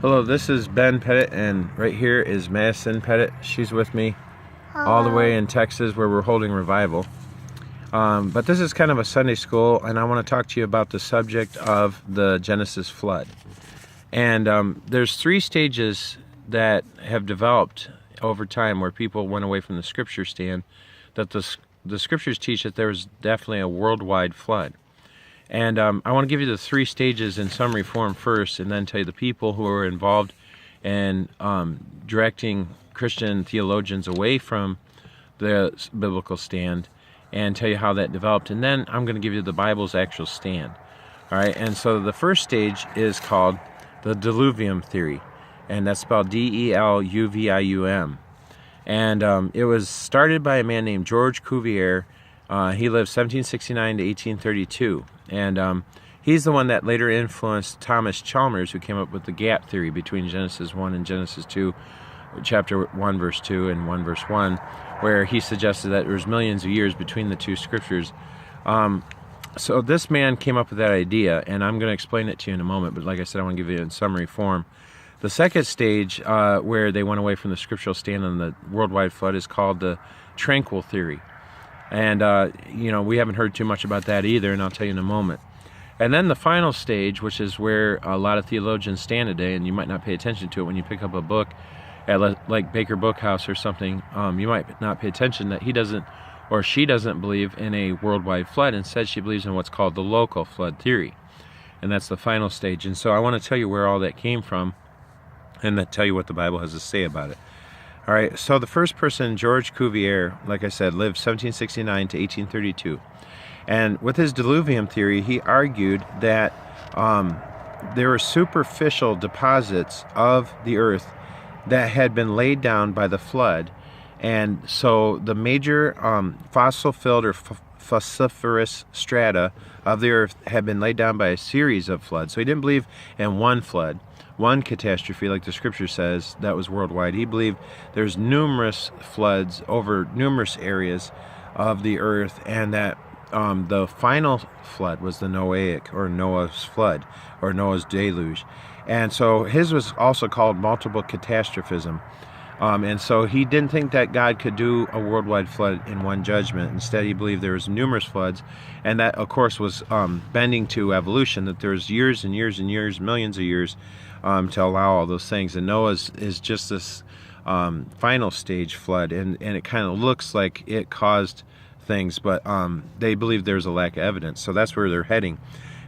Hello, this is Ben Pettit, and right here is Madison Pettit. She's with me all the way in Texas where we're holding revival. But this is kind of a Sunday school, and I want to talk to you about the subject of the Genesis flood. And there's three stages that have developed over time where people went away from the scripture stand, that the scriptures teach that there was definitely a worldwide flood. And I want to give you the three stages in summary form first, and then tell you the people who were involved in directing Christian theologians away from the biblical stand, and tell you how that developed. And then I'm going to give you the Bible's actual stand. All right, and so the first stage is called the Diluvium theory, and that's spelled Deluvium. And it was started by a man named George Cuvier. He lived 1769 to 1832. And he's the one that later influenced Thomas Chalmers, who came up with the gap theory between Genesis 1 and Genesis 2, chapter 1, verse 2 and 1, verse 1, where he suggested that there was millions of years between the two scriptures. So this man came up with that idea, and I'm going to explain it to you in a moment, but like I said, I want to give you it in summary form. The second stage, where they went away from the scriptural stand on the worldwide flood, is called the tranquil theory. And, we haven't heard too much about that either, and I'll tell you in a moment. And then the final stage, which is where a lot of theologians stand today, and you might not pay attention to it when you pick up a book at like Baker Bookhouse or something, you might not pay attention that he doesn't or she doesn't believe in a worldwide flood. Instead, she believes in what's called the local flood theory. And that's the final stage. And so I want to tell you where all that came from and then tell you what the Bible has to say about it. All right, so the first person, George Cuvier, like I said, lived 1769 to 1832. And with his diluvium theory, he argued that there were superficial deposits of the earth that had been laid down by the flood. And so the major fossil-filled or fossiferous strata of the earth had been laid down by a series of floods. So he didn't believe in one flood, one catastrophe, like the scripture says, that was worldwide. He believed there's numerous floods over numerous areas of the earth, and that the final flood was the Noahic, or Noah's flood, or Noah's deluge. And so his was also called multiple catastrophism. And so he didn't think that God could do a worldwide flood in one judgment. Instead, he believed there was numerous floods, and that, of course, was bending to evolution, that there's years and years and years, millions of years, to allow all those things. And Noah's is just this final stage flood, and it kind of looks like it caused things, but they believe there's a lack of evidence. So that's where they're heading.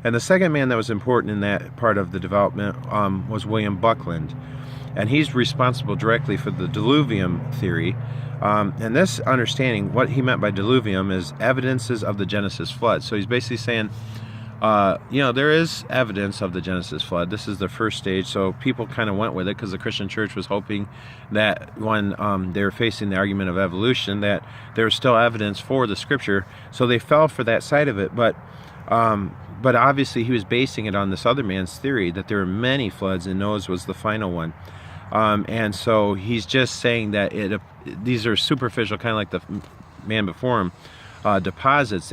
And the second man that was important in that part of the development was William Buckland. And he's responsible directly for the diluvium theory. And this understanding, what he meant by diluvium is evidences of the Genesis flood. So he's basically saying, there is evidence of the Genesis flood. This is the first stage. So people kind of went with it because the Christian church was hoping that when they were facing the argument of evolution, that there was still evidence for the scripture. So they fell for that side of it. But obviously he was basing it on this other man's theory that there were many floods and Noah's was the final one. And so he's just saying that these are superficial, kind of like the man before him, deposits.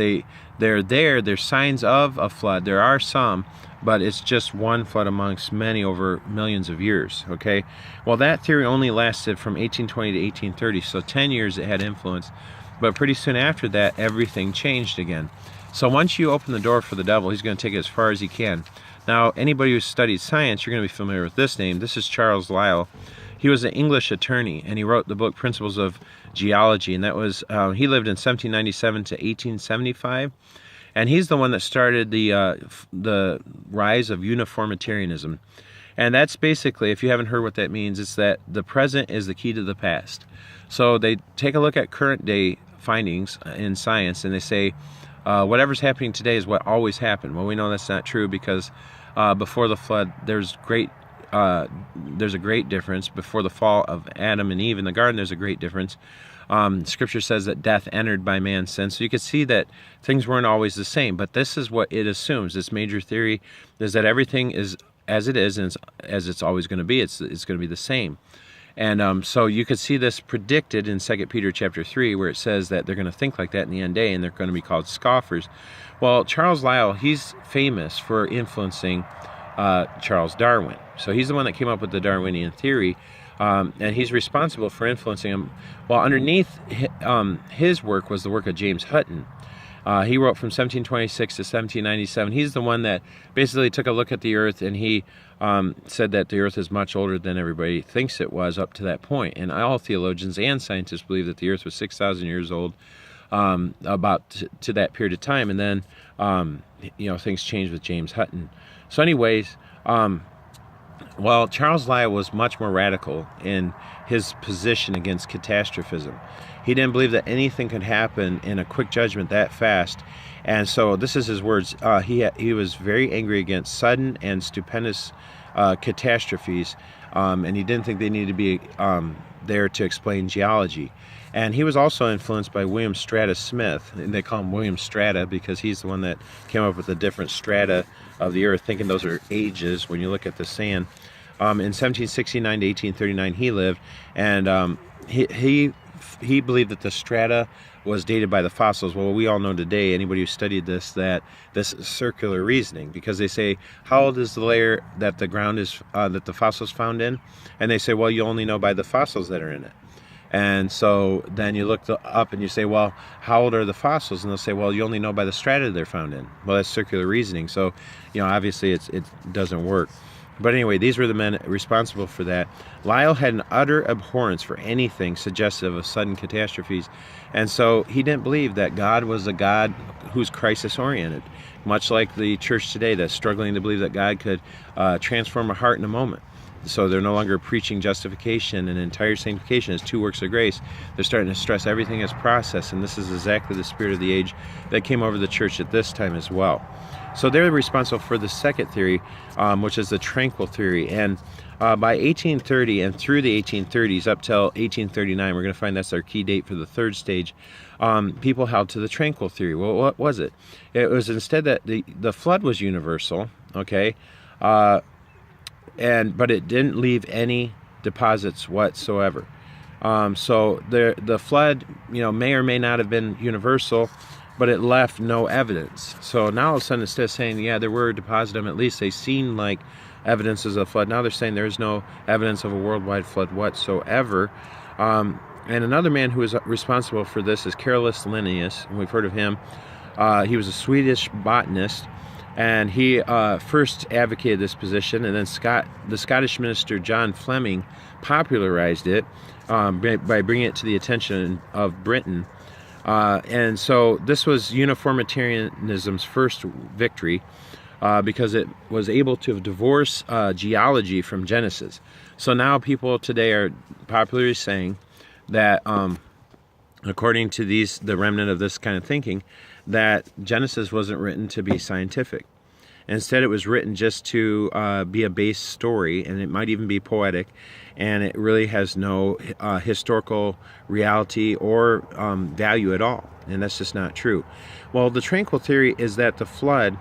They're signs of a flood. There are some, but it's just one flood amongst many over millions of years, okay? Well, that theory only lasted from 1820 to 1830, so 10 years it had influence. But pretty soon after that, everything changed again. So once you open the door for the devil, he's going to take it as far as he can. Now, anybody who studied science, you're going to be familiar with this name. This is Charles Lyell. He was an English attorney, and he wrote the book Principles of Geology, and that was he lived in 1797 to 1875, and he's the one that started the rise of uniformitarianism. And that's basically, if you haven't heard what that means, it's that the present is the key to the past. So they take a look at current day findings in science, and they say whatever's happening today is what always happened. Well, we know that's not true because before the flood, there's a great difference. Before the fall of Adam and Eve in the garden, there's a great difference. Scripture says that death entered by man's sin. So you can see that things weren't always the same. But this is what it assumes. This major theory is that everything is as it is, and as it's always going to be. It's going to be the same. And so you could see this predicted in 2 Peter chapter 3, where it says that they're going to think like that in the end day, and they're going to be called scoffers. Well, Charles Lyell, he's famous for influencing Charles Darwin. So he's the one that came up with the Darwinian theory, and he's responsible for influencing him. Well, underneath his work was the work of James Hutton. He wrote from 1726 to 1797. He's the one that basically took a look at the Earth, and he said that the Earth is much older than everybody thinks it was up to that point. And all theologians and scientists believe that the Earth was 6,000 years old about to that period of time. And then, things changed with James Hutton. So anyways, well, Charles Lyell was much more radical in his position against catastrophism. He didn't believe that anything could happen in a quick judgment that fast. And so this is his words. He was very angry against sudden and stupendous catastrophes, and he didn't think they needed to be there to explain geology. And he was also influenced by William Strata Smith, and they call him William Strata because he's the one that came up with the different strata of the Earth, thinking those are ages when you look at the sand. In 1769 to 1839 he lived, and he believed that the strata was dated by the fossils. Well, we all know today, anybody who studied this, that this is circular reasoning, because they say, how old is the layer that the ground is, that the fossils found in? And they say, well, you only know by the fossils that are in it. And so then you look up and you say, well, how old are the fossils? And they'll say, well, you only know by the strata they're found in. Well, that's circular reasoning. So, obviously it doesn't work. But anyway, these were the men responsible for that. Lyell had an utter abhorrence for anything suggestive of sudden catastrophes. And so he didn't believe that God was a God who's crisis-oriented, much like the church today that's struggling to believe that God could transform a heart in a moment. So they're no longer preaching justification and entire sanctification as two works of grace. They're starting to stress everything as process, and this is exactly the spirit of the age that came over the church at this time as well. So they're responsible for the second theory, which is the tranquil theory. And by 1830 and through the 1830s up till 1839, we're going to find that's our key date for the third stage, people held to the tranquil theory. Well, what was it? It was instead that the flood was universal, okay? But it didn't leave any deposits whatsoever. So the flood, may or may not have been universal, but it left no evidence. So now all of a sudden, instead of saying, yeah, there were deposits, at least they seemed like evidences of flood, now they're saying there's no evidence of a worldwide flood whatsoever. And another man who is responsible for this is Carolus Linnaeus, and we've heard of him. He was a Swedish botanist, and he first advocated this position, and then the Scottish minister John Fleming popularized it by bringing it to the attention of Britain. And so this was uniformitarianism's first victory because it was able to divorce geology from Genesis. So now people today are popularly saying that, according to the remnant of this kind of thinking, that Genesis wasn't written to be scientific. Instead, it was written just to be a base story, and it might even be poetic, and it really has no historical reality or value at all, and that's just not true. Well, the tranquil theory is that the flood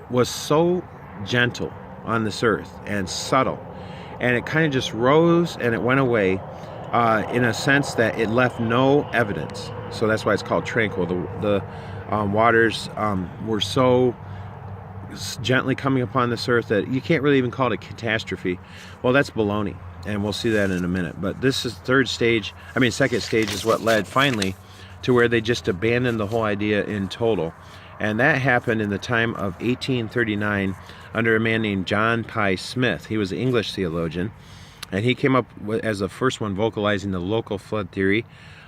was so gentle on this earth and subtle, and it kind of just rose and it went away in a sense that it left no evidence. So that's why it's called tranquil. The waters were so gently coming upon this earth that you can't really even call it a catastrophe. Well, that's baloney, and we'll see that in a minute. But this is second stage is what led finally to where they just abandoned the whole idea in total. And that happened in the time of 1839 under a man named John Pye Smith. He was an English theologian, and he came up as the first one vocalizing the local flood theory.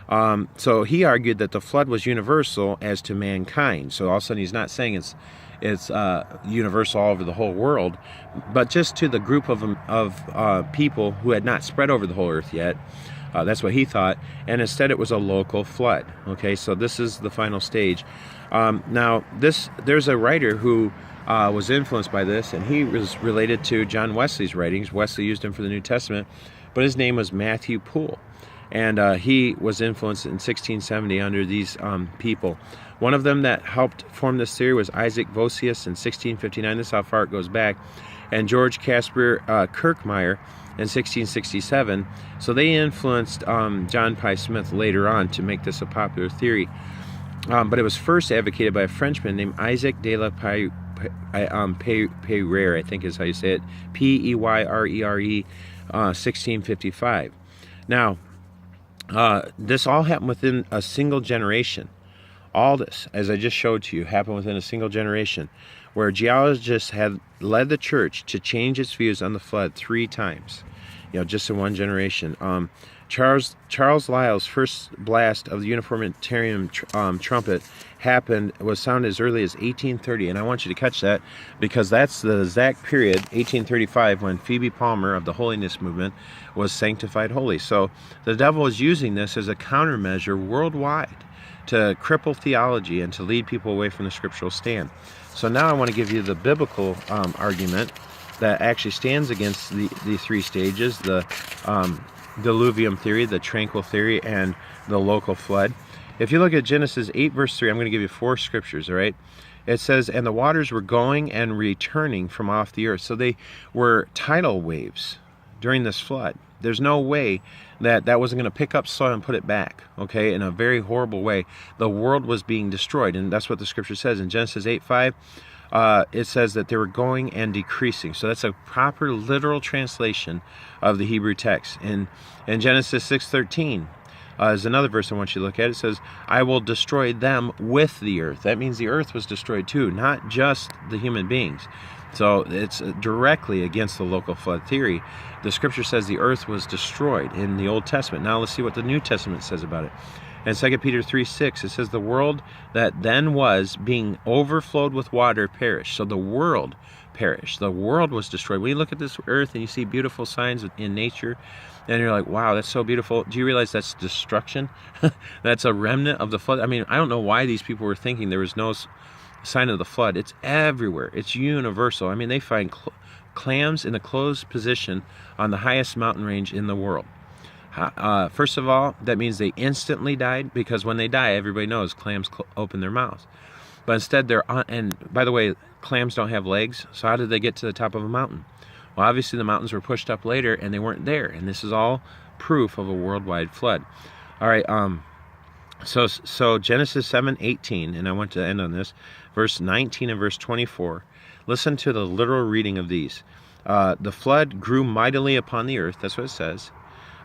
So he argued that the flood was universal as to mankind. So all of a sudden he's not saying it's universal all over the whole world, but just to the group of people who had not spread over the whole earth yet. That's what he thought, and instead it was a local flood. Okay, so this is the final stage. Now, there's a writer who was influenced by this, and he was related to John Wesley's writings. Wesley used him for the New Testament, but his name was Matthew Poole, and he was influenced in 1670 under these people. One of them that helped form this theory was Isaac Vossius in 1659. This is how far it goes back. And George Casper Kirkmeyer in 1667. So they influenced John Pye Smith later on to make this a popular theory. But it was first advocated by a Frenchman named Isaac de la Peyre, I think is how you say it, Peyre, 1655. Now, this all happened within a single generation. All this, as I just showed to you, happened within a single generation, where geologists had led the church to change its views on the flood 3 times, just in one generation. Charles Lyell's first blast of the Uniformitarian trumpet was sounded as early as 1830, and I want you to catch that, because that's the exact period, 1835, when Phoebe Palmer of the Holiness Movement was sanctified holy. So the devil is using this as a countermeasure worldwide to cripple theology and to lead people away from the scriptural stand. So now I want to give you the biblical argument that actually stands against the 3 stages, the diluvium theory, the tranquil theory, and the local flood. If you look at Genesis 8 verse 3, I'm going to give you 4 scriptures, all right? It says, and the waters were going and returning from off the earth. So they were tidal waves during this flood. There's no way that wasn't going to pick up soil and put it back, okay, in a very horrible way. The world was being destroyed, and that's what the scripture says. In Genesis 8:5, it says that they were going and decreasing. So that's a proper literal translation of the Hebrew text. In Genesis 6:13 is another verse I want you to look at. It says, I will destroy them with the earth. That means the earth was destroyed too, not just the human beings. So it's directly against the local flood theory. The scripture says the earth was destroyed in the Old Testament. Now let's see what the New Testament says about it. In 2 Peter 3:6, it says the world that then was being overflowed with water perished. So the world perished. The world was destroyed. When you look at this earth and you see beautiful signs in nature, and you're like, wow, that's so beautiful. Do you realize that's destruction? That's a remnant of the flood. I mean, I don't know why these people were thinking there was no sign of the flood. It's everywhere. It's universal. I mean, they find clams in a closed position on the highest mountain range in the world. First of all, that means they instantly died, because when they die, everybody knows clams open their mouths. But instead, they're on, and by the way, clams don't have legs, so how did they get to the top of a mountain? Well, obviously the mountains were pushed up later, and they weren't there, and this is all proof of a worldwide flood. All right, so Genesis 7:18, and I want to end on this, verse 19 and verse 24. Listen to the literal reading of these. The flood grew mightily upon the earth, that's what it says,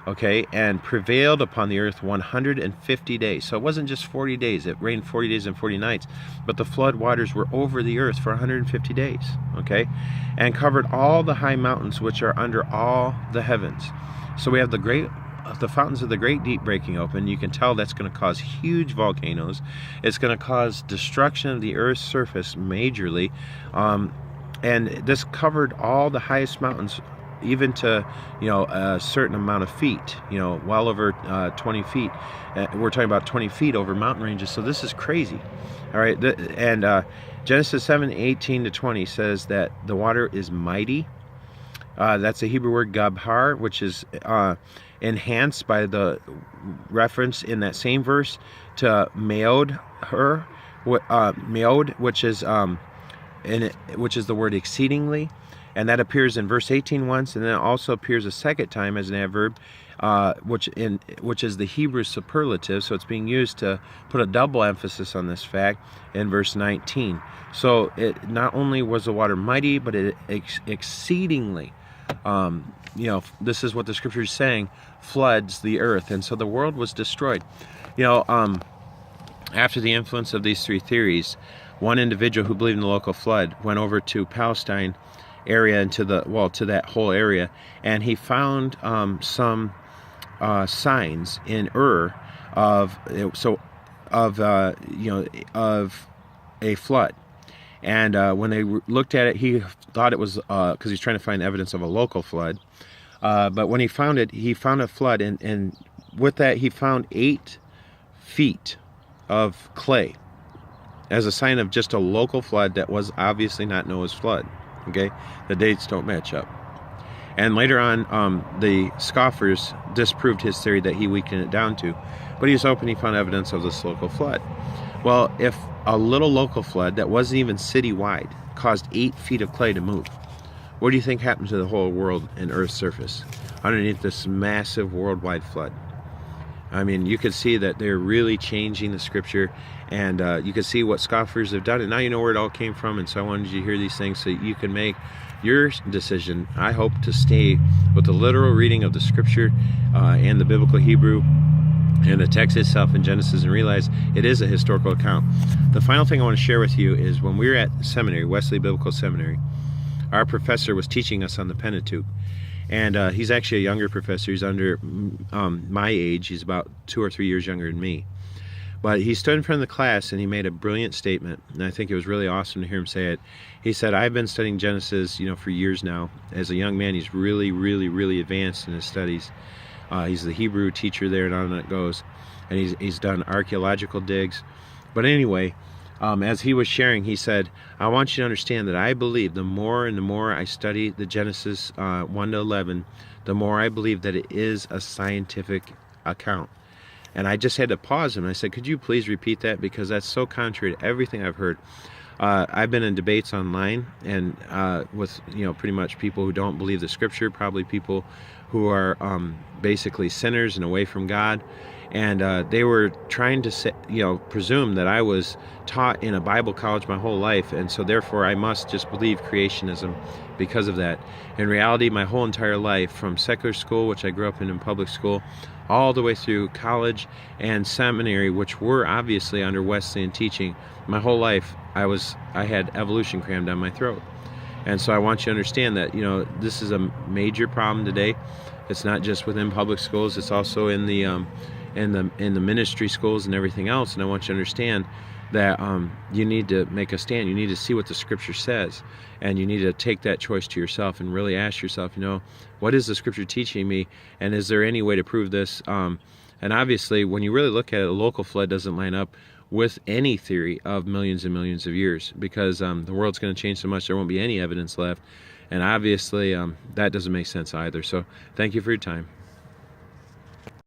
okay, and prevailed upon the earth 150 days. So it wasn't just 40 days. It rained 40 days and 40 nights, but the flood waters were over the earth for 150 days, okay, and covered all the high mountains which are under all the heavens. So we have the fountains of the great deep breaking open. You can tell that's going to cause huge volcanoes. It's going to cause destruction of the earth's surface majorly, and this covered all the highest mountains, even to a certain amount of feet, well over 20 feet. We're talking about 20 feet over mountain ranges. So this is crazy. All right, and Genesis 7:18-20 says that the water is mighty. That's a Hebrew word gabhar, which is enhanced by the reference in that same verse to meod, meod, which is the word exceedingly, and that appears in verse 18 once, and then it also appears a second time as an adverb, which is the Hebrew superlative. So it's being used to put a double emphasis on this fact in verse 19. So it not only was the water mighty, but it exceedingly, this is what the scripture is saying, floods the earth. And so the world was destroyed. After the influence of these 3 theories, one individual who believed in the local flood went over to Palestine area and to that whole area, and he found some signs in Ur of a flood. And when they looked at it, he thought it was because he's trying to find evidence of a local flood. But when he found it, he found a flood, and with that he found 8 feet of clay as a sign of just a local flood that was obviously not Noah's flood. Okay, the dates don't match up. And later on, the scoffers disproved his theory that he weakened it down to, but he was hoping he found evidence of this local flood. Well, if a little local flood that wasn't even citywide caused 8 feet of clay to move, what do you think happened to the whole world and Earth's surface underneath this massive worldwide flood? I mean, you could see that they're really changing the scripture, and you could see what scoffers have done, and now you know where it all came from. And so I wanted you to hear these things so you can make your decision. I hope to stay with the literal reading of the scripture and the biblical Hebrew and the text itself in Genesis, and realize it is a historical account. The final thing I want to share with you is when we were at seminary, Wesley Biblical Seminary, our professor was teaching us on the Pentateuch. And he's actually a younger professor. He's under my age. He's about 2 or 3 years younger than me. But he stood in front of the class and he made a brilliant statement. And I think it was really awesome to hear him say it. He said, I've been studying Genesis, for years now. As a young man, he's really, really, really advanced in his studies. He's the Hebrew teacher there, and on it goes. And he's done archaeological digs. But anyway, as he was sharing, he said, I want you to understand that I believe the more and the more I study the Genesis 1 to 11, the more I believe that it is a scientific account. And I just had to pause him. I said, could you please repeat that? Because that's so contrary to everything I've heard. I've been in debates online and with pretty much people who don't believe the scripture, probably people who are basically sinners and away from God. And they were trying to say, presume that I was taught in a Bible college my whole life, and so therefore I must just believe creationism because of that. In reality, my whole entire life, from secular school, which I grew up in public school, all the way through college and seminary, which were obviously under Wesleyan teaching, my whole life I had evolution crammed down my throat. And so I want you to understand that this is a major problem today. It's not just within public schools; it's also in the ministry schools and everything else. And I want you to understand that you need to make a stand. You need to see what the scripture says, and you need to take that choice to yourself and really ask yourself, what is the scripture teaching me, and is there any way to prove this? And obviously, when you really look at it, a local flood doesn't line up with any theory of millions and millions of years, because the world's going to change so much there won't be any evidence left, and obviously that doesn't make sense either. So thank you for your time.